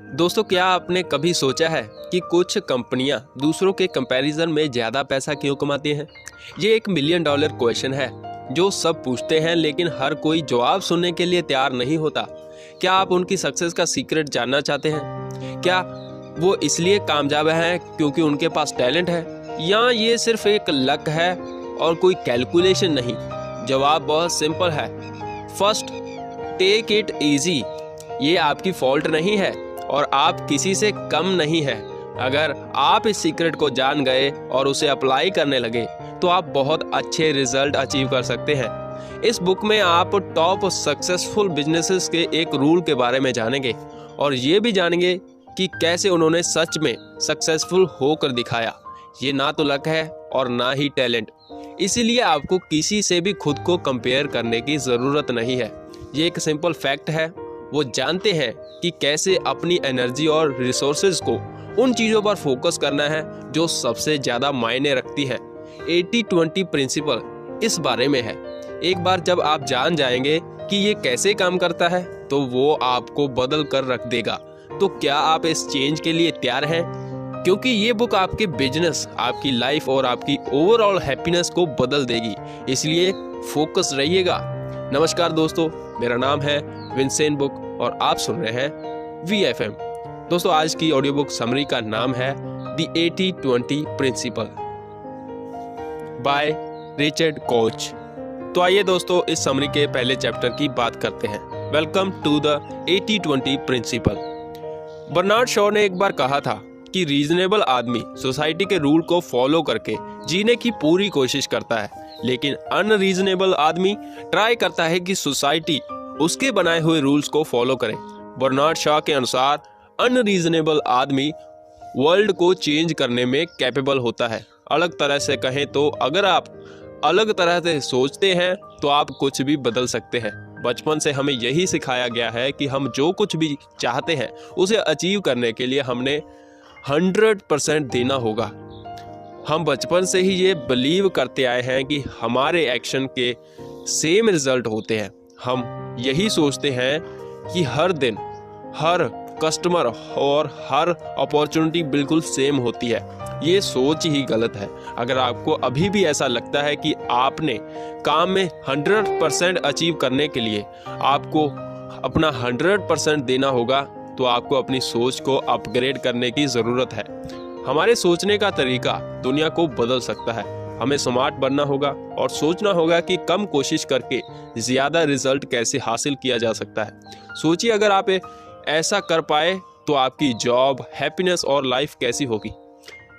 दोस्तों, क्या आपने कभी सोचा है कि कुछ कंपनियां दूसरों के कंपैरिजन में ज़्यादा पैसा क्यों कमाती हैं? ये एक मिलियन डॉलर क्वेश्चन है जो सब पूछते हैं, लेकिन हर कोई जवाब सुनने के लिए तैयार नहीं होता। क्या आप उनकी सक्सेस का सीक्रेट जानना चाहते हैं? क्या वो इसलिए कामयाब हैं क्योंकि उनके पास टैलेंट है, या ये सिर्फ एक लक है और कोई कैलकुलेशन नहीं? जवाब बहुत सिंपल है। First, take it easy. ये आपकी फॉल्ट नहीं है और आप किसी से कम नहीं है। अगर आप इस सीक्रेट को जान गए और उसे अप्लाई करने लगे तो आप बहुत अच्छे रिजल्ट अचीव कर सकते हैं। इस बुक में आप टॉप सक्सेसफुल बिजनेसेस के एक रूल के बारे में जानेंगे और ये भी जानेंगे कि कैसे उन्होंने सच में सक्सेसफुल होकर दिखाया। ये ना तो लक है और ना ही टैलेंट, इसीलिए आपको किसी से भी खुद को कंपेयर करने की ज़रूरत नहीं है। ये एक सिंपल फैक्ट है। वो जानते हैं कि कैसे अपनी एनर्जी और रिसोर्सेज को उन चीज़ों पर फोकस करना है जो सबसे ज़्यादा मायने रखती है। 80-20 प्रिंसिपल इस बारे में है। एक बार जब आप जान जाएंगे कि ये कैसे काम करता है तो वो आपको बदल कर रख देगा। तो क्या आप इस चेंज के लिए तैयार हैं? क्योंकि ये बुक आपके बिजनेस, आपकी लाइफ और आपकी ओवरऑल हैप्पीनेस को बदल देगी। इसलिए फोकस रहिएगा। नमस्कार दोस्तों, मेरा नाम है विंसेंट बुक और आप सुन रहे हैं VFM। दोस्तों, आज की ऑडियो बुक समरी का नाम है the 80-20 principal by Richard coach. तो आइए दोस्तों, इस समरी के पहले चैप्टर की बात करते हैं। Welcome to the 80-20 principle. Bernard Shaw ने एक बार कहा था कि रीजनेबल आदमी सोसाइटी के रूल को फॉलो करके जीने की पूरी कोशिश करता है, लेकिन अनरीजनेबल आदमी ट्राई करता है कि सोसाइटी उसके बनाए हुए रूल्स को फॉलो करे। बर्नार्ड शॉ के अनुसार अनरीजनेबल आदमी वर्ल्ड को चेंज करने में कैपेबल होता है। अलग तरह से कहें तो अगर आप अलग तरह से सोचते हैं तो आप कुछ भी बदल सकते हैं। बचपन से हमें यही सिखाया गया है कि हम जो कुछ भी चाहते हैं उसे अचीव करने के लिए हमने 100% देना होगा। हम बचपन से ही ये बिलीव करते आए हैं कि हमारे एक्शन के सेम रिजल्ट होते हैं। हम यही सोचते हैं कि हर दिन, हर कस्टमर और हर अपॉर्चुनिटी बिल्कुल सेम होती है। ये सोच ही गलत है। अगर आपको अभी भी ऐसा लगता है कि आपने काम में 100% अचीव करने के लिए आपको अपना 100% देना होगा, तो आपको अपनी सोच को अपग्रेड करने की ज़रूरत है। हमारे सोचने का तरीका दुनिया को बदल सकता है। हमें स्मार्ट बनना होगा और सोचना होगा कि कम कोशिश करके ज़्यादा रिजल्ट कैसे हासिल किया जा सकता है। सोचिए, अगर आप ऐसा कर पाए तो आपकी जॉब, हैप्पीनेस और लाइफ कैसी होगी।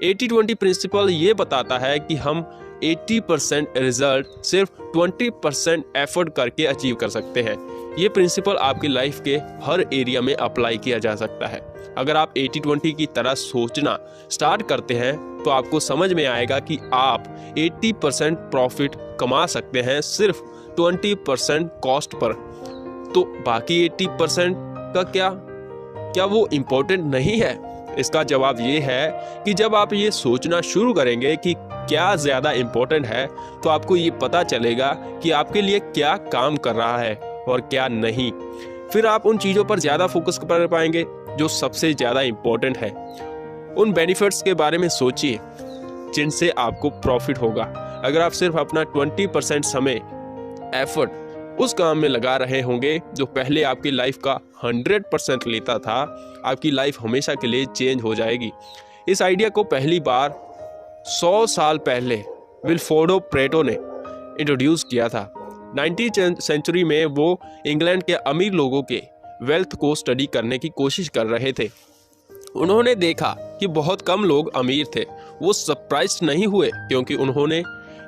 80-20 प्रिंसिपल ये बताता है कि हम 80% रिजल्ट सिर्फ 20% एफर्ट करके अचीव कर सकते हैं। ये प्रिंसिपल आपकी लाइफ के हर एरिया में अप्लाई किया जा सकता है। अगर आप 80-20 की तरह सोचना स्टार्ट करते हैं तो आपको समझ में आएगा कि आप 80% प्रॉफिट कमा सकते हैं सिर्फ 20% कॉस्ट पर। तो बाकी 80% का क्या वो इम्पोर्टेंट नहीं है? इसका जवाब ये है कि जब आप ये सोचना शुरू करेंगे कि क्या ज़्यादा इम्पोर्टेंट है, तो आपको ये पता चलेगा कि आपके लिए क्या काम कर रहा है और क्या नहीं। फिर आप उन चीज़ों पर ज़्यादा फोकस कर पाएंगे जो सबसे ज़्यादा इम्पोर्टेंट है। उन बेनिफिट्स के बारे में सोचिए जिनसे आपको प्रॉफिट होगा। अगर आप सिर्फ अपना 20% समय, एफर्ट उस काम में लगा रहे होंगे जो पहले आपकी लाइफ का 100% लेता था, आपकी लाइफ हमेशा के लिए चेंज हो जाएगी। इस आइडिया को पहली बार 100 साल पहले विल्फ्रेडो प्रेटो ने इंट्रोड्यूस किया था। 19वीं सेंचुरी में वो इंग्लैंड के अमीर लोगों के वेल्थ को स्टडी करने की कोशिश कर रहे थे। उन्होंने देखा कि बहुत कम लोग अमीर थे। वो सरप्राइज नहीं हुए क्योंकि उन्होंने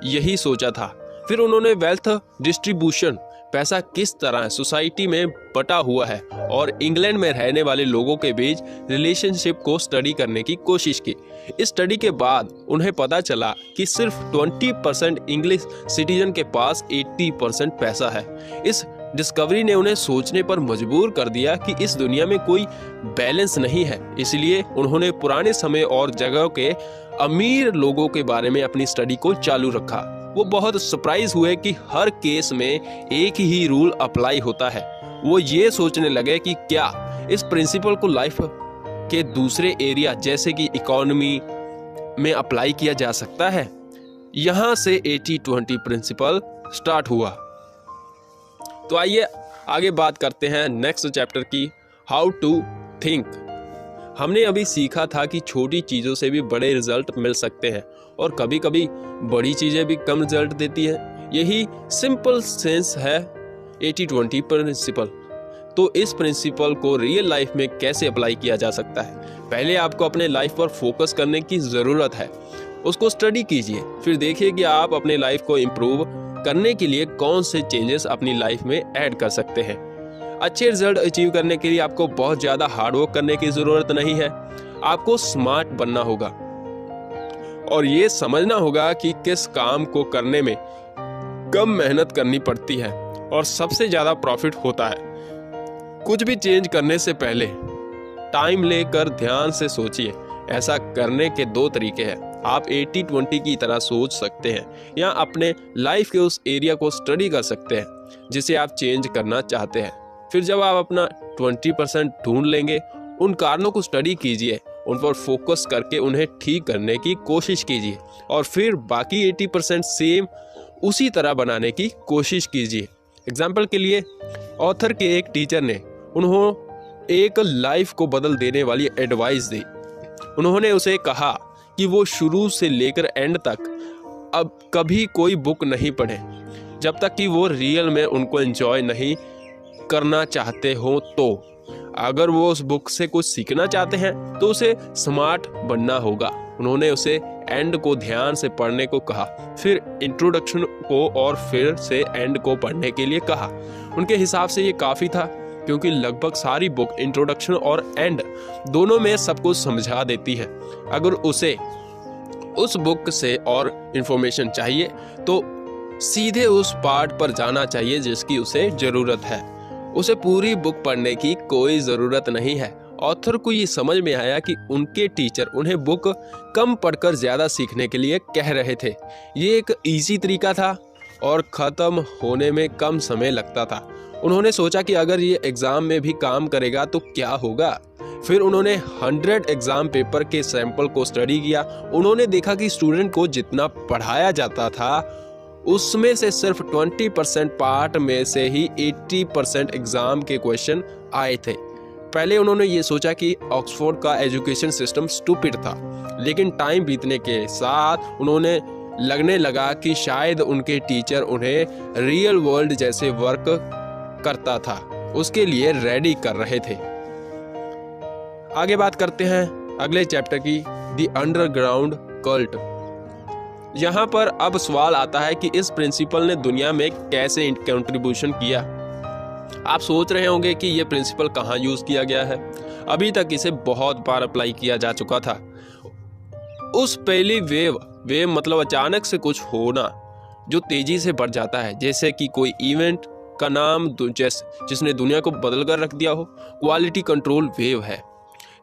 यही सोचा था। फिर उन्होंने वेल्थ डिस्ट्रीब्यूशन, पैसा किस तरह सोसाइटी में बटा हुआ है, और इंग्लैंड में रहने वाले लोगों के बीच रिलेशनशिप को स्टडी करने की कोशिश की। इस स्टडी के बाद उन्हें पता चला कि सिर्फ 20% इंग्लिश सिटीजन के पास 80% पैसा है। इस डिस्कवरी ने उन्हें सोचने पर मजबूर कर दिया कि इस दुनिया में कोई बैलेंस नहीं है। इसलिए उन्होंने पुराने समय और जगह के अमीर लोगों के बारे में अपनी स्टडी को चालू रखा। वो बहुत सरप्राइज हुए कि हर केस में एक ही रूल अप्लाई होता है। वो ये सोचने लगे कि क्या इस प्रिंसिपल को लाइफ के दूसरे एरिया जैसे कि इकोनॉमी में अप्लाई किया जा सकता है। यहाँ से 80-20 प्रिंसिपल स्टार्ट हुआ। तो आइए आगे बात करते हैं नेक्स्ट चैप्टर की, हाउ टू थिंक। हमने अभी सीखा था कि छोटी चीज़ों से भी बड़े रिजल्ट मिल सकते हैं और कभी कभी बड़ी चीज़ें भी कम रिजल्ट देती हैं। यही सिंपल सेंस है 80-20 प्रिंसिपल। तो इस प्रिंसिपल को रियल लाइफ में कैसे अप्लाई किया जा सकता है? पहले आपको अपने लाइफ पर फोकस करने की ज़रूरत है। उसको स्टडी कीजिए, फिर देखिए कि आप अपने लाइफ को इम्प्रूव करने के लिए कौन से चेंजेस अपनी लाइफ में ऐड कर सकते हैं। अच्छे रिजल्ट अचीव करने के लिए आपको बहुत ज़्यादा हार्डवर्क करने की ज़रूरत नहीं है। आपको स्मार्ट बनना होगा और ये समझना होगा कि किस काम को करने में कम मेहनत करनी पड़ती है और सबसे ज़्यादा प्रॉफिट होता है। कुछ भी चेंज करने से पहले टाइम लेकर ध्यान से सोचिए। ऐसा करने के 2 तरीके हैं। आप 80-20 की तरह सोच सकते हैं या अपने लाइफ के उस एरिया को स्टडी कर सकते हैं जिसे आप चेंज करना चाहते हैं। फिर जब आप अपना 20% ढूंढ लेंगे, उन कारणों को स्टडी कीजिए, उन पर फोकस करके उन्हें ठीक करने की कोशिश कीजिए और फिर बाकी 80% सेम उसी तरह बनाने की कोशिश कीजिए। एग्जाम्पल के लिए, ऑथर के एक टीचर ने उन्होंने एक लाइफ को बदल देने वाली एडवाइस दी। उन्होंने उसे कहा कि वो शुरू से लेकर एंड तक अब कभी कोई बुक नहीं पढ़े जब तक कि वो रियल में उनको एंजॉय नहीं करना चाहते हो। तो अगर वो उस बुक से कुछ सीखना चाहते हैं तो उसे स्मार्ट बनना होगा। उन्होंने उसे एंड को ध्यान से पढ़ने को कहा, फिर इंट्रोडक्शन को और फिर से एंड को पढ़ने के लिए कहा। उनके हिसाब से ये काफ़ी था क्योंकि लगभग सारी बुक इंट्रोडक्शन और एंड दोनों में सब कुछ समझा देती है। अगर उसे उस बुक से और इंफॉर्मेशन चाहिए तो सीधे उस पार्ट पर जाना चाहिए जिसकी उसे ज़रूरत है। उसे पूरी बुक पढ़ने की कोई ज़रूरत नहीं है। ऑथर को ये समझ में आया कि उनके टीचर उन्हें बुक कम पढ़कर ज़्यादा सीखने के लिए कह रहे थे। ये एक इजी तरीका था और ख़त्म होने में कम समय लगता था। उन्होंने सोचा कि अगर ये एग्ज़ाम में भी काम करेगा तो क्या होगा। फिर उन्होंने 100 एग्ज़ाम पेपर के सैंपल को स्टडी किया। उन्होंने देखा कि स्टूडेंट को जितना पढ़ाया जाता था उसमें से सिर्फ 20% पार्ट में से ही 80% एग्ज़ाम के क्वेश्चन आए थे। पहले उन्होंने ये सोचा कि ऑक्सफोर्ड का एजुकेशन सिस्टम स्टूपिड था, लेकिन टाइम बीतने के साथ उन्होंने लगने लगा कि शायद उनके टीचर उन्हें रियल वर्ल्ड जैसे वर्क करता था उसके लिए रेडी कर रहे थे। आगे बात करते हैं अगले चैप्टर की, द अंडरग्राउंड कल्ट। यहाँ पर अब सवाल आता है कि इस प्रिंसिपल ने दुनिया में कैसे कंट्रीब्यूशन किया। आप सोच रहे होंगे कि ये प्रिंसिपल कहाँ यूज किया गया है। अभी तक इसे बहुत बार अप्लाई किया जा चुका था। उस पहली वेव मतलब अचानक से कुछ होना जो तेजी से बढ़ जाता है, जैसे कि कोई इवेंट का नाम जिसने दुनिया को बदल कर रख दिया हो। क्वालिटी कंट्रोल वेव है।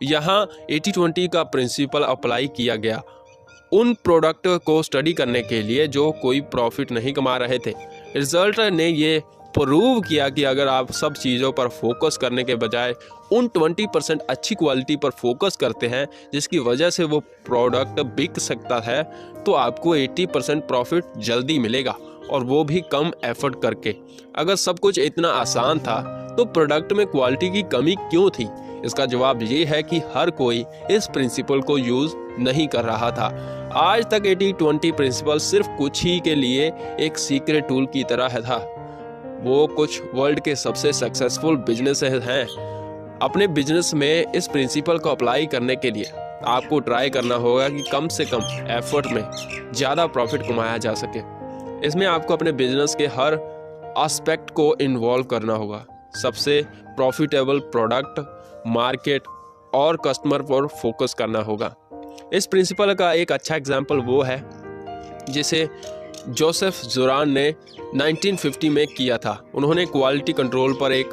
यहाँ 80-20 का प्रिंसिपल अप्लाई किया गया उन प्रोडक्ट को स्टडी करने के लिए जो कोई प्रॉफिट नहीं कमा रहे थे। रिजल्ट ने ये प्रूव किया कि अगर आप सब चीज़ों पर फोकस करने के बजाय उन 20% अच्छी क्वालिटी पर फोकस करते हैं जिसकी वजह से वो प्रोडक्ट बिक सकता है, तो आपको 80% प्रॉफिट जल्दी मिलेगा और वो भी कम एफर्ट करके। अगर सब कुछ इतना आसान था तो प्रोडक्ट में क्वालिटी की कमी क्यों थी? इसका जवाब ये है कि हर कोई इस प्रिंसिपल को यूज़ नहीं कर रहा था। आज तक 80-20 प्रिंसिपल सिर्फ कुछ ही के लिए एक सीक्रेट टूल की तरह था। वो कुछ वर्ल्ड के सबसे सक्सेसफुल बिजनेस हैं। अपने बिजनेस में इस प्रिंसिपल को अप्लाई करने के लिए आपको ट्राई करना होगा कि कम से कम एफर्ट में ज़्यादा प्रॉफिट कमाया जा सके। इसमें आपको अपने बिजनेस के हर एस्पेक्ट को इन्वॉल्व करना होगा। सबसे प्रॉफिटेबल प्रोडक्ट, मार्केट और कस्टमर पर फोकस करना होगा। इस प्रिंसिपल का एक अच्छा एग्जाम्पल वो है जिसे जोसेफ जोरान ने 1950 में किया था। उन्होंने क्वालिटी कंट्रोल पर एक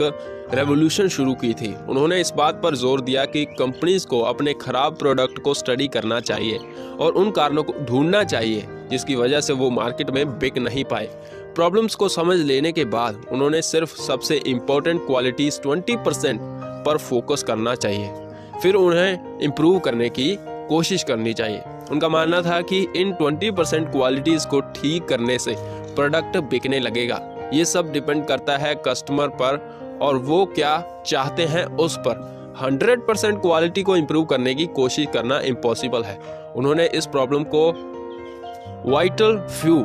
रेवोल्यूशन शुरू की थी। उन्होंने इस बात पर जोर दिया कि कंपनीज को अपने खराब प्रोडक्ट को स्टडी करना चाहिए और उन कारणों को ढूंढना चाहिए जिसकी वजह से वो मार्केट में बिक नहीं पाए। प्रॉब्लम्स को समझ लेने के बाद उन्होंने सिर्फ सबसे इम्पोर्टेंट क्वालिटीज 20% पर फोकस करना चाहिए। फिर उन्हें इम्प्रूव करने की कोशिश करनी चाहिए। उनका मानना था कि इन 20% क्वालिटीज़ को ठीक करने से प्रोडक्ट बिकने लगेगा। ये सब डिपेंड करता है कस्टमर पर और वो क्या चाहते हैं उस पर। 100% क्वालिटी को इम्प्रूव करने की कोशिश करना इम्पॉसिबल है। उन्होंने इस प्रॉब्लम को वाइटल फ्यू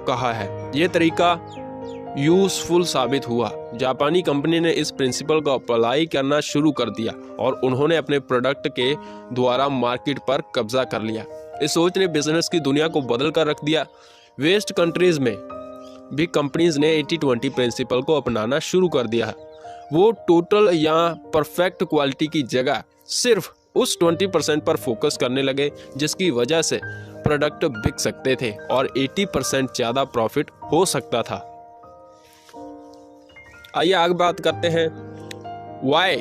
कहा है। ये तरीका यूजफुल साबित हुआ। जापानी कंपनी ने इस प्रिंसिपल को अप्लाई करना शुरू कर दिया और उन्होंने अपने प्रोडक्ट के द्वारा मार्केट पर कब्जा कर लिया। इस सोच ने बिजनेस की दुनिया को बदल कर रख दिया। वेस्ट कंट्रीज में भी कंपनीज ने 80-20 प्रिंसिपल को अपनाना शुरू कर दिया। वो टोटल या परफेक्ट क्वालिटी की जगह सिर्फ उस 20% पर फोकस करने लगे जिसकी वजह से प्रोडक्ट बिक सकते थे और 80% ज़्यादा प्रॉफिट हो सकता था। आइए आगे बात करते हैं why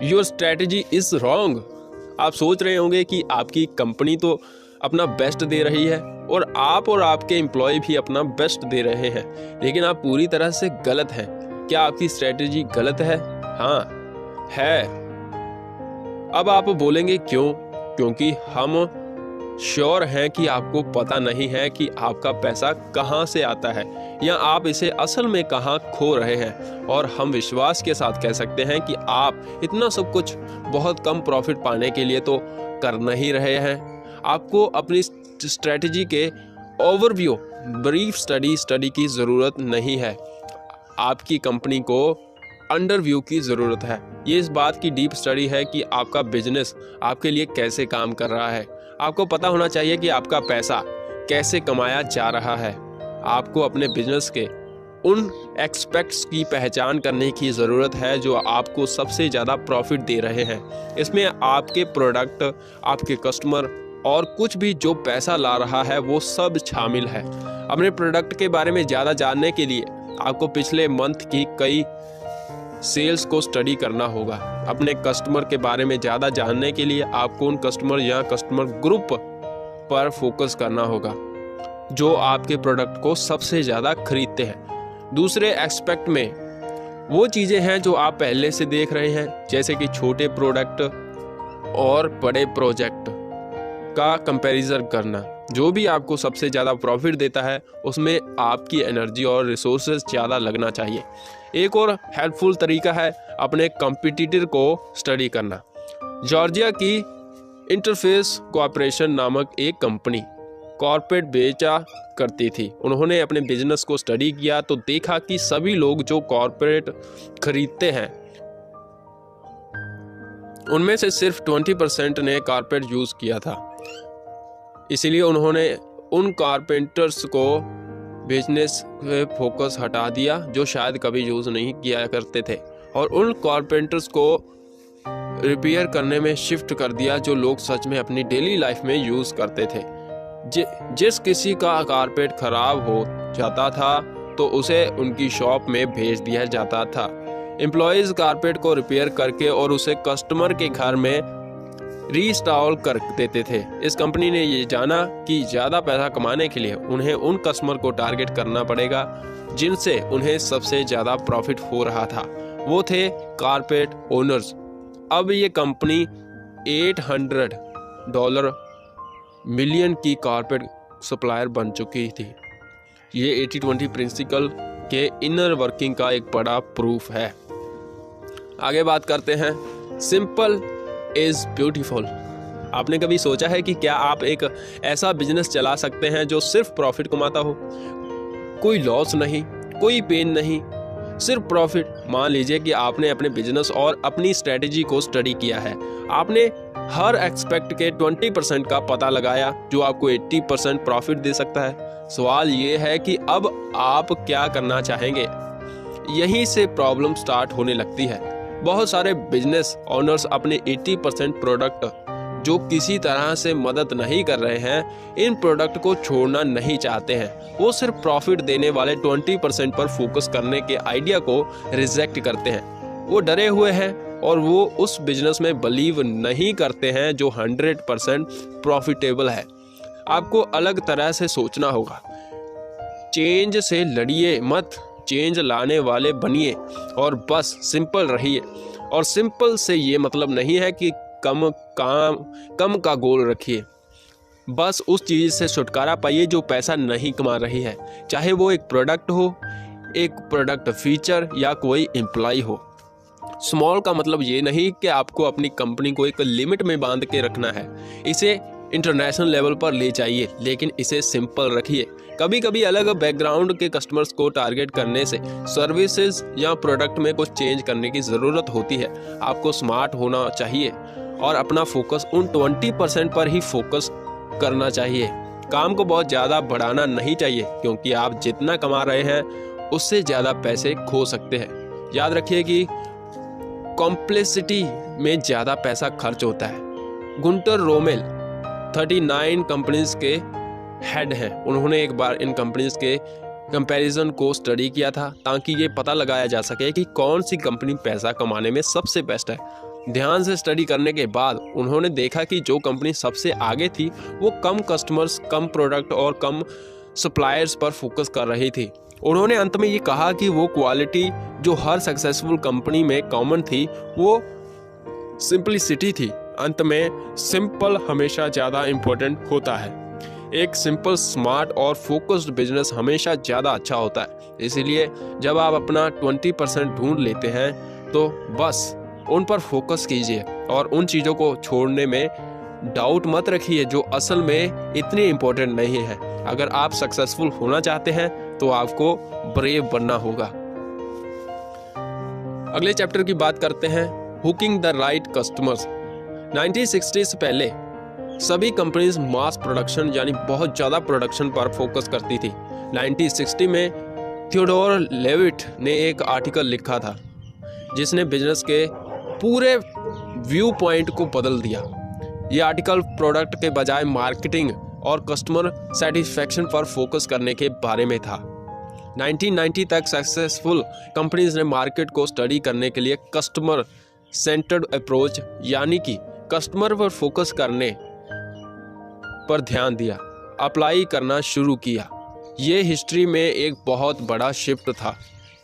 your strategy is wrong. आप सोच रहे होंगे कि आपकी कंपनी तो अपना बेस्ट दे रही है और आपके एम्प्लॉय भी अपना बेस्ट दे रहे हैं, लेकिन आप पूरी तरह से गलत हैं। क्या आपकी स्ट्रैटेजी गलत है? हाँ है। अब आप बोलेंगे क्यों? क्योंकि हम श्योर हैं कि आपको पता नहीं है कि आपका पैसा कहाँ से आता है या आप इसे असल में कहाँ खो रहे हैं। और हम विश्वास के साथ कह सकते हैं कि आप इतना सब कुछ बहुत कम प्रॉफिट पाने के लिए तो कर नहीं रहे हैं। आपको अपनी स्ट्रेटजी के ओवरव्यू ब्रीफ स्टडी की ज़रूरत नहीं है। आपकी कंपनी को अंडरव्यू की ज़रूरत है। ये इस बात की डीप स्टडी है कि आपका बिजनेस आपके लिए कैसे काम कर रहा है। आपको पता होना चाहिए कि आपका पैसा कैसे कमाया जा रहा है। आपको अपने बिजनेस के उन एक्सपेक्ट्स की पहचान करने की ज़रूरत है जो आपको सबसे ज़्यादा प्रॉफिट दे रहे हैं। इसमें आपके प्रोडक्ट, आपके कस्टमर और कुछ भी जो पैसा ला रहा है वो सब शामिल है। अपने प्रोडक्ट के बारे में ज़्यादा जानने के लिए आपको पिछले मंथ की कई सेल्स को स्टडी करना होगा। अपने कस्टमर के बारे में ज़्यादा जानने के लिए आपको उन कस्टमर या कस्टमर ग्रुप पर फोकस करना होगा जो आपके प्रोडक्ट को सबसे ज़्यादा खरीदते हैं। दूसरे एस्पेक्ट में वो चीज़ें हैं जो आप पहले से देख रहे हैं, जैसे कि छोटे प्रोडक्ट और बड़े प्रोजेक्ट का कंपैरिजन करना। जो भी आपको सबसे ज़्यादा प्रॉफिट देता है उसमें आपकी एनर्जी और रिसोर्सेज ज़्यादा लगना चाहिए। एक और हेल्पफुल तरीका है अपने कॉम्पिटिटर को स्टडी करना। जॉर्जिया की इंटरफेस कॉर्पोरेशन नामक एक कंपनी कॉर्पोरेट बेचा करती थी। उन्होंने अपने बिजनेस को स्टडी किया तो देखा कि सभी लोग जो कॉर्पोरेट खरीदते हैं उनमें से सिर्फ 20% ने कारपेट यूज़ किया था। इसलिए उन्होंने उन कारपेंटर्स को बिजनेस पे फोकस हटा दिया जो शायद कभी यूज़ नहीं किया करते थे और उन कारपेंटर्स को रिपेयर करने में शिफ्ट कर दिया जो लोग सच में अपनी डेली लाइफ में यूज़ करते थे। जिस किसी का कारपेट खराब हो जाता था तो उसे उनकी शॉप में भेज दिया जाता था। एम्प्लॉयज़ कारपेट को रिपेयर करके और उसे कस्टमर के घर में रीइंस्टॉल कर देते थे। इस कंपनी ने ये जाना कि ज़्यादा पैसा कमाने के लिए उन्हें उन कस्टमर को टारगेट करना पड़ेगा जिनसे उन्हें सबसे ज़्यादा प्रॉफिट हो रहा था। वो थे कारपेट ओनर्स। अब ये कंपनी $800 मिलियन की कारपेट सप्लायर बन चुकी थी। ये 80-20 प्रिंसिपल के इनर वर्किंग का एक बड़ा प्रूफ है। आगे बात करते हैं सिंपल इज ब्यूटीफुल। आपने कभी सोचा है कि क्या आप एक ऐसा बिजनेस चला सकते हैं जो सिर्फ प्रॉफिट कमाता हो? कोई लॉस नहीं, कोई पेन नहीं, सिर्फ प्रॉफिट। मान लीजिए कि आपने अपने बिजनेस और अपनी स्ट्रेटेजी को स्टडी किया है। आपने हर एक्सपेक्ट के 20% का पता लगाया जो आपको 80% प्रॉफिट दे सकता है। सवाल ये है कि अब आप क्या करना चाहेंगे? यहीं से प्रॉब्लम स्टार्ट होने लगती है। बहुत सारे बिजनेस ओनर्स अपने 80% प्रोडक्ट जो किसी तरह से मदद नहीं कर रहे हैं, इन प्रोडक्ट को छोड़ना नहीं चाहते हैं। वो सिर्फ प्रॉफिट देने वाले 20% पर फोकस करने के आइडिया को रिजेक्ट करते हैं। वो डरे हुए हैं और वो उस बिजनेस में बिलीव नहीं करते हैं जो 100% प्रॉफिटेबल है। आपको अलग तरह से सोचना होगा। चेंज से लड़िए मत, चेंज लाने वाले बनिए और बस सिंपल रहिए। और सिंपल से ये मतलब नहीं है कि कम का गोल रखिए। बस उस चीज़ से छुटकारा पाइए जो पैसा नहीं कमा रही है, चाहे वो एक प्रोडक्ट हो, एक प्रोडक्ट फीचर या कोई एम्प्लॉय हो। स्मॉल का मतलब ये नहीं कि आपको अपनी कंपनी को एक लिमिट में बांध के रखना है, इसे इंटरनेशनल लेवल पर ले जाइए, लेकिन इसे सिंपल रखिए। कभी कभी अलग बैकग्राउंड के कस्टमर्स को टारगेट करने से सर्विसेज या प्रोडक्ट में कुछ चेंज करने की ज़रूरत होती है। आपको स्मार्ट होना चाहिए और अपना फोकस उन 20% पर ही फोकस करना चाहिए। काम को बहुत ज़्यादा बढ़ाना नहीं चाहिए, क्योंकि आप जितना कमा रहे हैं उससे ज़्यादा पैसे खो सकते हैं। याद रखिए कि कॉम्प्लेक्सिटी में ज़्यादा पैसा खर्च होता है। गुंटर रोमेल 39 कंपनीज के हेड हैं। उन्होंने एक बार इन कंपनीज के कंपैरिजन को स्टडी किया था ताकि ये पता लगाया जा सके कि कौन सी कंपनी पैसा कमाने में सबसे बेस्ट है। ध्यान से स्टडी करने के बाद उन्होंने देखा कि जो कंपनी सबसे आगे थी वो कम कस्टमर्स, कम प्रोडक्ट और कम सप्लायर्स पर फोकस कर रही थी। उन्होंने अंत में ये कहा कि वो क्वालिटी जो हर सक्सेसफुल कंपनी में कॉमन थी वो सिंपलिसिटी थी। अंत में सिंपल हमेशा ज़्यादा इम्पोर्टेंट होता है। एक सिंपल, स्मार्ट और फोकस्ड बिजनेस हमेशा ज़्यादा अच्छा होता है। इसीलिए जब आप अपना 20% ढूंढ लेते हैं तो बस उन पर फोकस कीजिए और उन चीज़ों को छोड़ने में डाउट मत रखिए जो असल में इतनी इम्पोर्टेंट नहीं है। अगर आप सक्सेसफुल होना चाहते हैं तो आपको ब्रेव बनना होगा। अगले चैप्टर की बात करते हैं, हुकिंग द राइट कस्टमर्स। 1960 से पहले सभी कंपनीज मास प्रोडक्शन यानी बहुत ज़्यादा प्रोडक्शन पर फोकस करती थी। 1960 में थियोडोर लेविट ने एक आर्टिकल लिखा था जिसने बिजनेस के पूरे व्यू पॉइंट को बदल दिया। ये आर्टिकल प्रोडक्ट के बजाय मार्केटिंग और कस्टमर सेटिस्फैक्शन पर फोकस करने के बारे में था। 1990 तक सक्सेसफुल कंपनीज ने मार्केट को स्टडी करने के लिए कस्टमर सेंटर्ड अप्रोच यानी कि कस्टमर पर फोकस करने पर ध्यान दिया, अप्लाई करना शुरू किया। ये हिस्ट्री में एक बहुत बड़ा शिफ्ट था।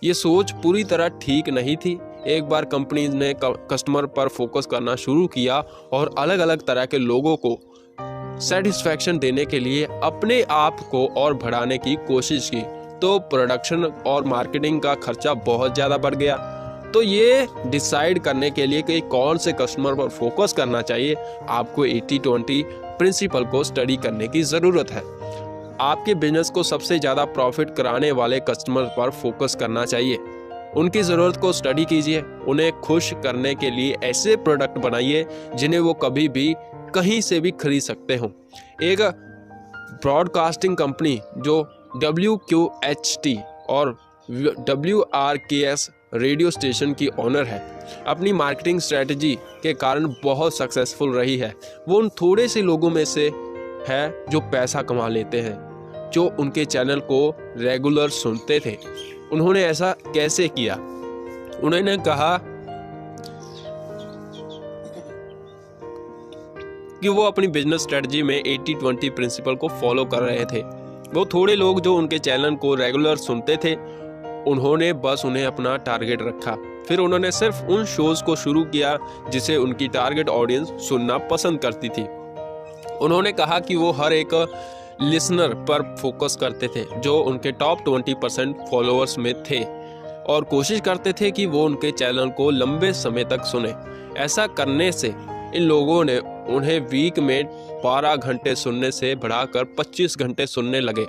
ये सोच पूरी तरह ठीक नहीं थी। एक बार कंपनीज ने कस्टमर पर फोकस करना शुरू किया और अलग अलग तरह के लोगों को सेटिस्फैक्शन देने के लिए अपने आप को और बढ़ाने की कोशिश की तो प्रोडक्शन और मार्केटिंग का खर्चा बहुत ज़्यादा बढ़ गया। तो ये डिसाइड करने के लिए कि कौन से कस्टमर पर फोकस करना चाहिए, आपको 80-20 प्रिंसिपल को स्टडी करने की ज़रूरत है। आपके बिजनेस को सबसे ज़्यादा प्रॉफिट कराने वाले कस्टमर पर फोकस करना चाहिए। उनकी ज़रूरत को स्टडी कीजिए, उन्हें खुश करने के लिए ऐसे प्रोडक्ट बनाइए जिन्हें वो कभी भी कहीं से भी खरीद सकते हों। एक ब्रॉडकास्टिंग कंपनी जो WQHT और WRKS रेडियो स्टेशन की ओनर है, अपनी मार्केटिंग स्ट्रेटजी के कारण बहुत सक्सेसफुल रही है। वो उन थोड़े से लोगों में से है जो पैसा कमा लेते हैं, जो उनके चैनल को रेगुलर सुनते थे। उन्होंने ऐसा कैसे किया? उन्होंने कहा कि वो अपनी बिजनेस स्ट्रेटजी में 80-20 प्रिंसिपल को फॉलो कर रहे थे। वो थोड़े लोग जो उनके चैनल को रेगुलर सुनते थे, उन्होंने बस उन्हें अपना टारगेट रखा। फिर उन्होंने सिर्फ उन शोज़ को शुरू किया जिसे उनकी टारगेट ऑडियंस सुनना पसंद करती थी। उन्होंने कहा कि वो हर एक लिसनर पर फोकस करते थे जो उनके टॉप 20% फॉलोअर्स में थे और कोशिश करते थे कि वो उनके चैनल को लंबे समय तक सुने। ऐसा करने से इन लोगों ने उन्हें वीक में 12 घंटे सुनने से बढ़ाकर 25 घंटे सुनने लगे।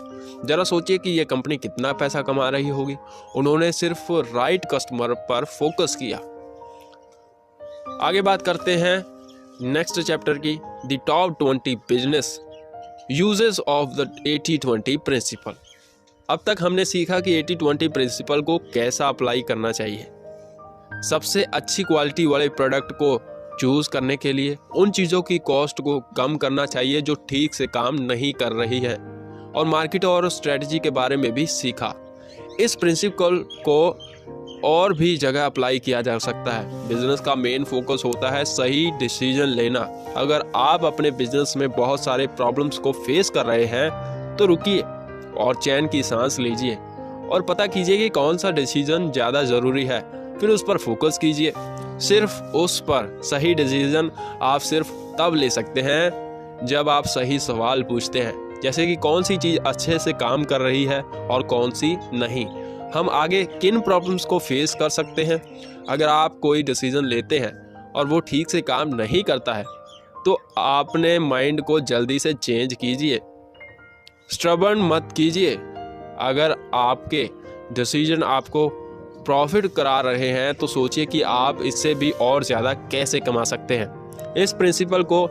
जरा सोचिए कि ये कंपनी कितना पैसा कमा रही होगी। उन्होंने सिर्फ राइट कस्टमर पर फोकस किया। आगे बात करते हैं नेक्स्ट चैप्टर की, the top 20 business uses of the 80-20 principle. अब तक हमने सीखा कि 80-20 प्रिंसिपल को कैसा अप्लाई करना चाहिए। सबसे अच्छी क्वालिटी वाले प्रोडक्ट को चूज करने के लिए उन चीज़ों की कॉस्ट को कम करना चाहिए जो ठीक से काम नहीं कर रही है, और मार्केट और स्ट्रेटजी के बारे में भी सीखा। इस प्रिंसिपल को और भी जगह अप्लाई किया जा सकता है। बिजनेस का मेन फोकस होता है सही डिसीजन लेना। अगर आप अपने बिजनेस में बहुत सारे प्रॉब्लम्स को फेस कर रहे हैं तो रुकिए और चैन की सांस लीजिए और पता कीजिए कि कौन सा डिसीजन ज़्यादा ज़रूरी है, फिर उस पर फोकस कीजिए। सिर्फ उस पर सही डिसीजन आप सिर्फ तब ले सकते हैं जब आप सही सवाल पूछते हैं, जैसे कि कौन सी चीज़ अच्छे से काम कर रही है और कौन सी नहीं। हम आगे किन प्रॉब्लम्स को फेस कर सकते हैं। अगर आप कोई डिसीजन लेते हैं और वो ठीक से काम नहीं करता है तो आपने माइंड को जल्दी से चेंज कीजिए, स्टबर्न मत कीजिए। अगर आपके डिसीजन आपको प्रॉफिट करा रहे हैं तो सोचिए कि आप इससे भी और ज़्यादा कैसे कमा सकते हैं। इस प्रिंसिपल को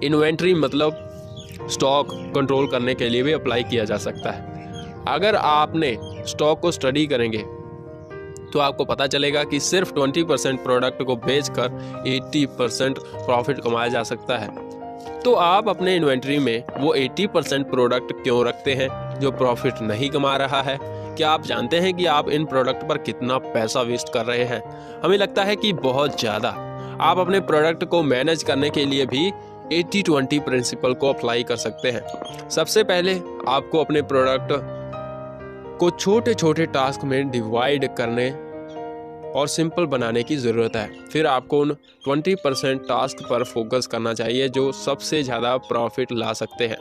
इन्वेंट्री मतलब स्टॉक कंट्रोल करने के लिए भी अप्लाई किया जा सकता है। अगर आपने स्टॉक को स्टडी करेंगे तो आपको पता चलेगा कि सिर्फ 20% प्रोडक्ट को बेचकर 80% प्रॉफिट कमाया जा सकता है। तो आप अपने इन्वेंट्री में वो 80% प्रोडक्ट क्यों रखते हैं जो प्रॉफिट नहीं कमा रहा है? क्या आप जानते हैं कि आप इन प्रोडक्ट पर कितना पैसा वेस्ट कर रहे हैं? हमें लगता है कि बहुत ज़्यादा। आप अपने प्रोडक्ट को मैनेज करने के लिए भी 80-20 प्रिंसिपल को अप्लाई कर सकते हैं। सबसे पहले आपको अपने प्रोडक्ट को छोटे छोटे टास्क में डिवाइड करने और सिंपल बनाने की ज़रूरत है। फिर आपको उन 20% टास्क पर फोकस करना चाहिए जो सबसे ज़्यादा प्रॉफिट ला सकते हैं।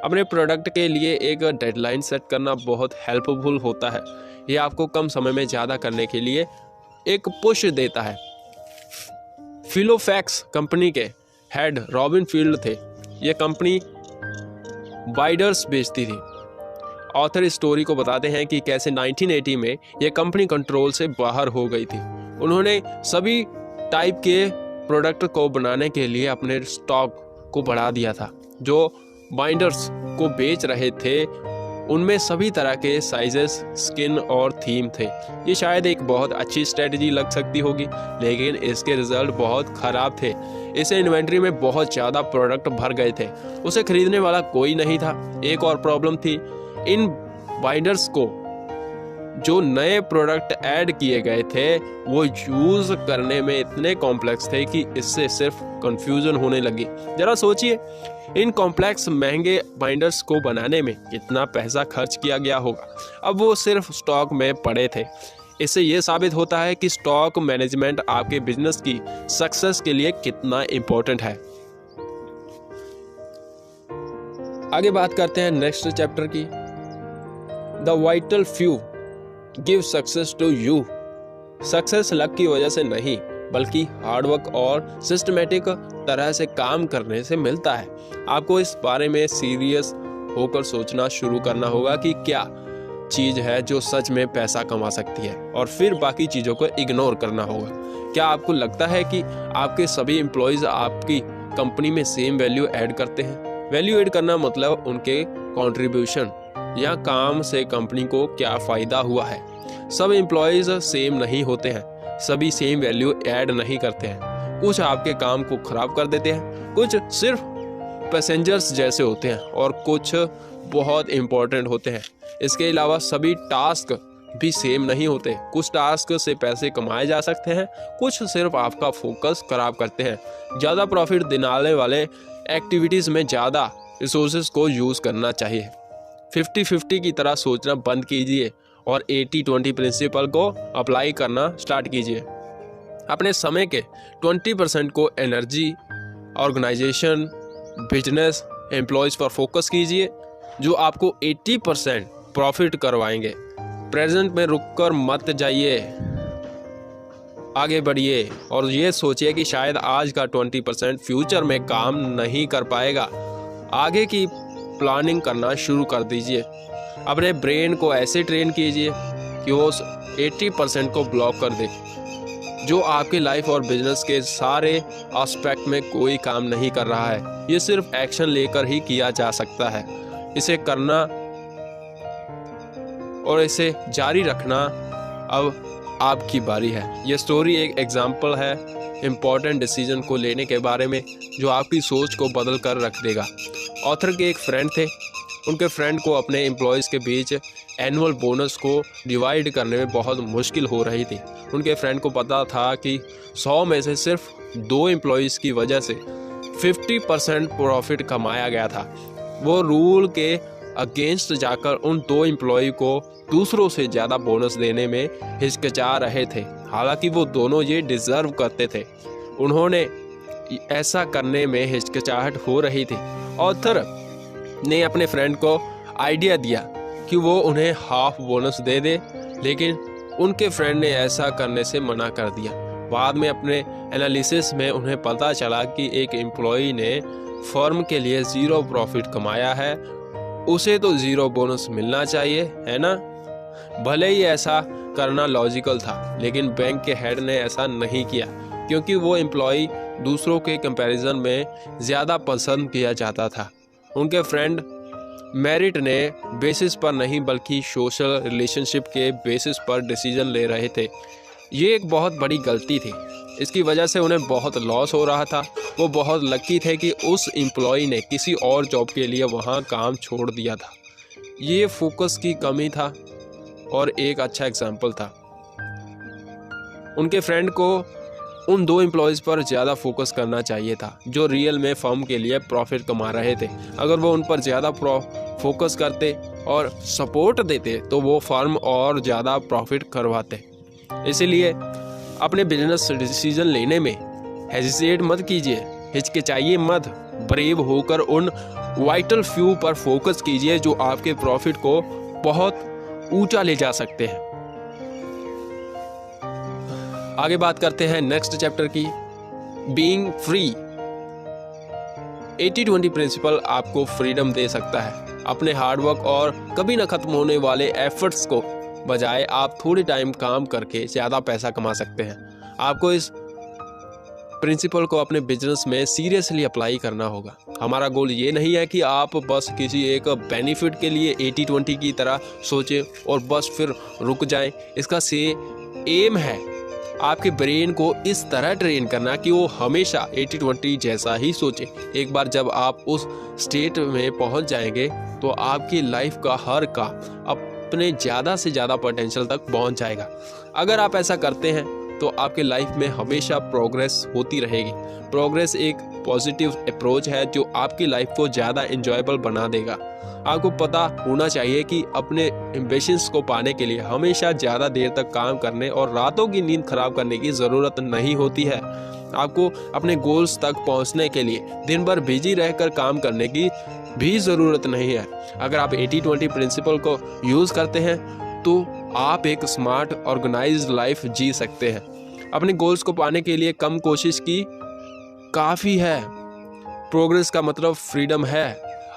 अपने प्रोडक्ट के लिए एक डेडलाइन सेट करना बहुत हेल्पफुल होता है। ये आपको कम समय में ज़्यादा करने के लिए एक पुश देता है। फिलोफैक्स कंपनी के हेड रॉबिन फील्ड थे। ये कंपनी बाइडर्स बेचती थी। ऑथर इस स्टोरी को बताते हैं कि कैसे 1980 में यह कंपनी कंट्रोल से बाहर हो गई थी। उन्होंने सभी टाइप के प्रोडक्ट को बनाने के लिए अपने स्टॉक को बढ़ा दिया था। जो बाइंडर्स को बेच रहे थे उनमें सभी तरह के साइजेस, स्किन और थीम थे। ये शायद एक बहुत अच्छी स्ट्रेटजी लग सकती होगी, लेकिन इसके रिजल्ट बहुत ख़राब थे। इसे इन्वेंट्री में बहुत ज़्यादा प्रोडक्ट भर गए थे, उसे खरीदने वाला कोई नहीं था। एक और प्रॉब्लम थी, इन बाइंडर्स को जो नए प्रोडक्ट ऐड किए गए थे वो यूज़ करने में इतने कॉम्प्लेक्स थे कि इससे सिर्फ कंफ्यूजन होने लगी। ज़रा सोचिए, इन कॉम्प्लेक्स महंगे बाइंडर्स को बनाने में कितना पैसा खर्च किया गया होगा। अब वो सिर्फ स्टॉक में पड़े थे। इससे ये साबित होता है कि स्टॉक मैनेजमेंट आपके बिजनेस की सक्सेस के लिए कितना इम्पोर्टेंट है। आगे बात करते हैं नेक्स्ट चैप्टर की। The vital few give success to you. Success luck की वजह से नहीं बल्कि हार्डवर्क और सिस्टमेटिक तरह से काम करने से मिलता है। आपको इस बारे में सीरियस होकर सोचना शुरू करना होगा कि क्या चीज़ है जो सच में पैसा कमा सकती है, और फिर बाकी चीज़ों को इग्नोर करना होगा। क्या आपको लगता है कि आपके सभी एम्प्लॉयज़ आपकी कंपनी में सेम वैल्यू ऐड करते हैं? वैल्यू ऐड करना मतलब उनके कॉन्ट्रीब्यूशन या काम से कंपनी को क्या फ़ायदा हुआ है। सब एम्प्लॉयज़ सेम नहीं होते हैं, सभी सेम वैल्यू ऐड नहीं करते हैं। कुछ आपके काम को ख़राब कर देते हैं, कुछ सिर्फ पैसेंजर्स जैसे होते हैं और कुछ बहुत इम्पोर्टेंट होते हैं। इसके अलावा सभी टास्क भी सेम नहीं होते। कुछ टास्क से पैसे कमाए जा सकते हैं, कुछ सिर्फ आपका फोकस खराब करते हैं। ज़्यादा प्रॉफिट दिलाने वाले एक्टिविटीज़ में ज़्यादा रिसोर्सेज को यूज़ करना चाहिए। 50-50 की तरह सोचना बंद कीजिए और 80-20 प्रिंसिपल को अप्लाई करना स्टार्ट कीजिए। अपने समय के 20% को एनर्जी, ऑर्गेनाइजेशन, बिजनेस, एम्प्लॉयज़ पर फोकस कीजिए जो आपको 80% प्रॉफिट करवाएंगे। प्रेजेंट में रुककर मत जाइए, आगे बढ़िए और ये सोचिए कि शायद आज का 20% फ्यूचर में काम नहीं कर पाएगा। आगे की प्लानिंग करना शुरू कर दीजिए। अपने ब्रेन को ऐसे ट्रेन कीजिए कि वो 80% को ब्लॉक कर दे जो आपके लाइफ और बिजनेस के सारे एस्पेक्ट में कोई काम नहीं कर रहा है। ये सिर्फ एक्शन लेकर ही किया जा सकता है। इसे करना और इसे जारी रखना अब आपकी बारी है। ये स्टोरी एक एग्जाम्पल है इम्पॉर्टेंट डिसीजन को लेने के बारे में जो आपकी सोच को बदल कर रख देगा। ऑथर के एक फ्रेंड थे। उनके फ्रेंड को अपने एम्प्लॉयज़ के बीच एनुअल बोनस को डिवाइड करने में बहुत मुश्किल हो रही थी। उनके फ्रेंड को पता था कि 100 में से सिर्फ 2 एम्प्लॉयज़ की वजह से 50% प्रॉफिट कमाया गया था। वो रूल के अगेंस्ट जाकर उन 2 एम्प्लॉय को दूसरों से ज़्यादा बोनस देने में हिचकिचा रहे थे। हालांकि वो दोनों ये डिजर्व करते थे। उन्होंने ऐसा करने में हिचकिचाहट हो रही थी। ऑथर ने अपने फ्रेंड को आइडिया दिया कि वो उन्हें हाफ बोनस दे दे, लेकिन उनके फ्रेंड ने ऐसा करने से मना कर दिया। बाद में अपने एनालिसिस में उन्हें पता चला कि एक एम्प्लॉई ने फर्म के लिए 0 प्रॉफिट कमाया है, उसे तो 0 बोनस मिलना चाहिए, है ना। भले ही ऐसा करना लॉजिकल था, लेकिन बैंक के हेड ने ऐसा नहीं किया क्योंकि वो एम्प्लॉई दूसरों के कंपैरिजन में ज़्यादा पसंद किया जाता था। उनके फ्रेंड मेरिट ने बेसिस पर नहीं बल्कि सोशल रिलेशनशिप के बेसिस पर डिसीजन ले रहे थे। ये एक बहुत बड़ी गलती थी। इसकी वजह से उन्हें बहुत लॉस हो रहा था। वो बहुत लकी थे कि उस एम्प्लॉई ने किसी और जॉब के लिए वहाँ काम छोड़ दिया था। ये फोकस की कमी था और एक अच्छा एग्जाम्पल था। उनके फ्रेंड को उन 2 एम्प्लॉयज़ पर ज़्यादा फोकस करना चाहिए था जो रियल में फर्म के लिए प्रॉफिट कमा रहे थे। अगर वो उन पर ज़्यादा फोकस करते और सपोर्ट देते तो वो फर्म और ज़्यादा प्रॉफिट करवाते। इसीलिए अपने बिजनेस डिसीजन लेने में हेजिटेट मत कीजिए, हिचकिचाइए मत। ब्रेव होकर उन वाइटल फ्यू पर फोकस कीजिए जो आपके प्रॉफिट को बहुत ऊंचा ले जा सकते हैं। आगे बात करते हैं नेक्स्ट चैप्टर की, बीइंग फ्री। 80-20 प्रिंसिपल आपको फ्रीडम दे सकता है। अपने हार्डवर्क और कभी न खत्म होने वाले एफर्ट्स को बजाय आप थोड़े टाइम काम करके ज़्यादा पैसा कमा सकते हैं। आपको इस प्रिंसिपल को अपने बिजनेस में सीरियसली अप्लाई करना होगा। हमारा गोल ये नहीं है कि आप बस किसी एक बेनिफिट के लिए 80-20 की तरह सोचें और बस फिर रुक जाएं। इसका एम है आपके ब्रेन को इस तरह ट्रेन करना कि वो हमेशा 80-20 जैसा ही सोचे। एक बार जब आप उस स्टेट में पहुंच जाएंगे तो आपकी लाइफ का हर काम अपने ज़्यादा से ज़्यादा पोटेंशियल तक पहुंच जाएगा। अगर आप ऐसा करते हैं तो आपके लाइफ में हमेशा प्रोग्रेस होती रहेगी। प्रोग्रेस एक पॉजिटिव अप्रोच है जो आपकी लाइफ को ज़्यादा एंजॉयबल बना देगा। आपको पता होना चाहिए कि अपने एम्बिशंस को पाने के लिए हमेशा ज़्यादा देर तक काम करने और रातों की नींद खराब करने की ज़रूरत नहीं होती है। आपको अपने गोल्स तक पहुंचने के लिए दिन भर बिजी रहकर काम करने की भी ज़रूरत नहीं है। अगर आप 80-20 प्रिंसिपल को यूज़ करते हैं तो आप एक स्मार्ट ऑर्गेनाइज्ड लाइफ जी सकते हैं। अपने गोल्स को पाने के लिए कम कोशिश की काफ़ी है। प्रोग्रेस का मतलब फ्रीडम है।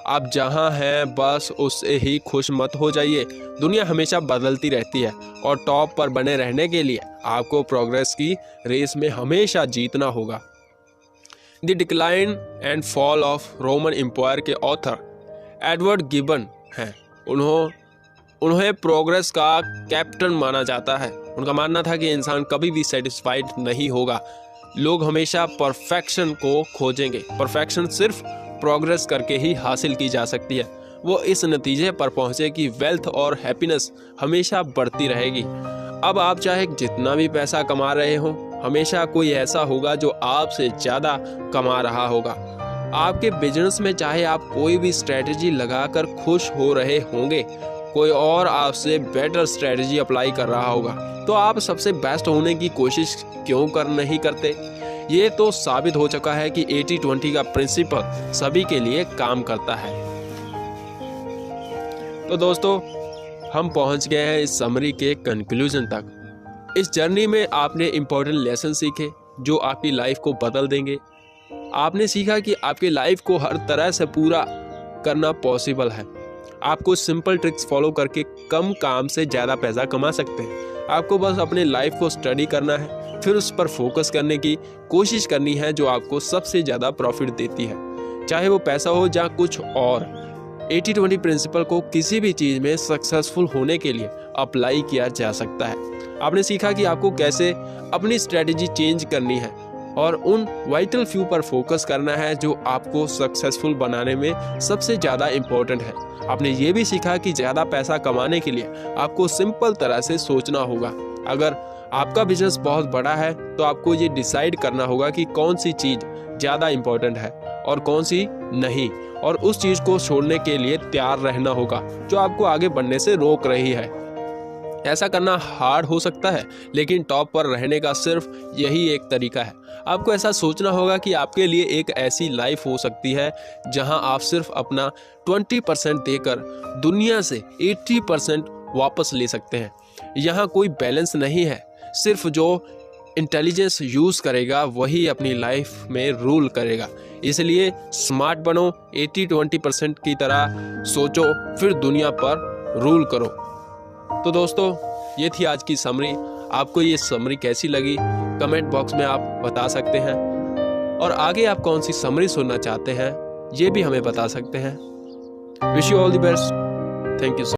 आप जहां हैं बस उससे ही खुश मत हो जाइए। दुनिया हमेशा बदलती रहती है और टॉप पर बने रहने के लिए आपको प्रोग्रेस की रेस में हमेशा जीतना होगा। The decline and fall of Roman empire के ऑथर एडवर्ड गिबन हैं। उन्हें प्रोग्रेस का कैप्टन माना जाता है। उनका मानना था कि इंसान कभी भी सेटिस्फाइड नहीं होगा। लोग हमेशा परफेक्शन को खोजेंगे। परफेक्शन सिर्फ प्रोग्रेस करके ही हासिल की जा सकती है। वो इस नतीजे पर पहुंचे कि वेल्थ और हैप्पीनेस हमेशा बढ़ती रहेगी। अब आप चाहे जितना भी पैसा कमा रहे हो, हमेशा कोई ऐसा होगा जो आपसे ज़्यादा कमा रहा होगा। आपके बिजनेस में चाहे आप कोई भी स्ट्रेटजी लगाकर खुश हो रहे होंगे, कोई और आपसे बेटर स्ट्रेटजी अप्लाई कर रहा होगा, तो आप सबसे बेस्ट होने की कोशिश क्यों नहीं करते? ये तो साबित हो चुका है कि 80-20 का प्रिंसिपल सभी के लिए काम करता है। तो दोस्तों, हम पहुंच गए हैं इस समरी के कंक्लूजन तक। इस जर्नी में आपने इम्पोर्टेंट लेसन सीखे जो आपकी लाइफ को बदल देंगे। आपने सीखा कि आपकी लाइफ को हर तरह से पूरा करना पॉसिबल है। आपको सिंपल ट्रिक्स फॉलो करके कम काम से ज़्यादा पैसा कमा सकते हैं। आपको बस अपने लाइफ को स्टडी करना है, फिर उस पर फोकस करने की कोशिश करनी है जो आपको सबसे ज़्यादा प्रॉफिट देती है, चाहे वो पैसा हो या कुछ और। 80-20 प्रिंसिपल को किसी भी चीज़ में सक्सेसफुल होने के लिए अप्लाई किया जा सकता है। आपने सीखा कि आपको कैसे अपनी स्ट्रेटजी चेंज करनी है और उन वाइटल फ्यू पर फोकस करना है जो आपको सक्सेसफुल बनाने में सबसे ज़्यादा इम्पोर्टेंट है। आपने ये भी सीखा कि ज़्यादा पैसा कमाने के लिए आपको सिंपल तरह से सोचना होगा। अगर आपका बिजनेस बहुत बड़ा है तो आपको ये डिसाइड करना होगा कि कौन सी चीज़ ज़्यादा इम्पोर्टेंट है और कौन सी नहीं, और उस चीज़ को छोड़ने के लिए तैयार रहना होगा जो आपको आगे बढ़ने से रोक रही है। ऐसा करना हार्ड हो सकता है, लेकिन टॉप पर रहने का सिर्फ यही एक तरीका है। आपको ऐसा सोचना होगा कि आपके लिए एक ऐसी लाइफ हो सकती है जहां आप सिर्फ अपना 20% देकर दुनिया से 80% वापस ले सकते हैं। यहाँ कोई बैलेंस नहीं है, सिर्फ जो इंटेलिजेंस यूज़ करेगा वही अपनी लाइफ में रूल करेगा। इसलिए स्मार्ट बनो, 80-20% की तरह सोचो, फिर दुनिया पर रूल करो। तो दोस्तों, ये थी आज की समरी। आपको ये समरी कैसी लगी कमेंट बॉक्स में आप बता सकते हैं, और आगे आप कौन सी समरी सुनना चाहते हैं ये भी हमें बता सकते हैं। Wish you all the best. Thank you.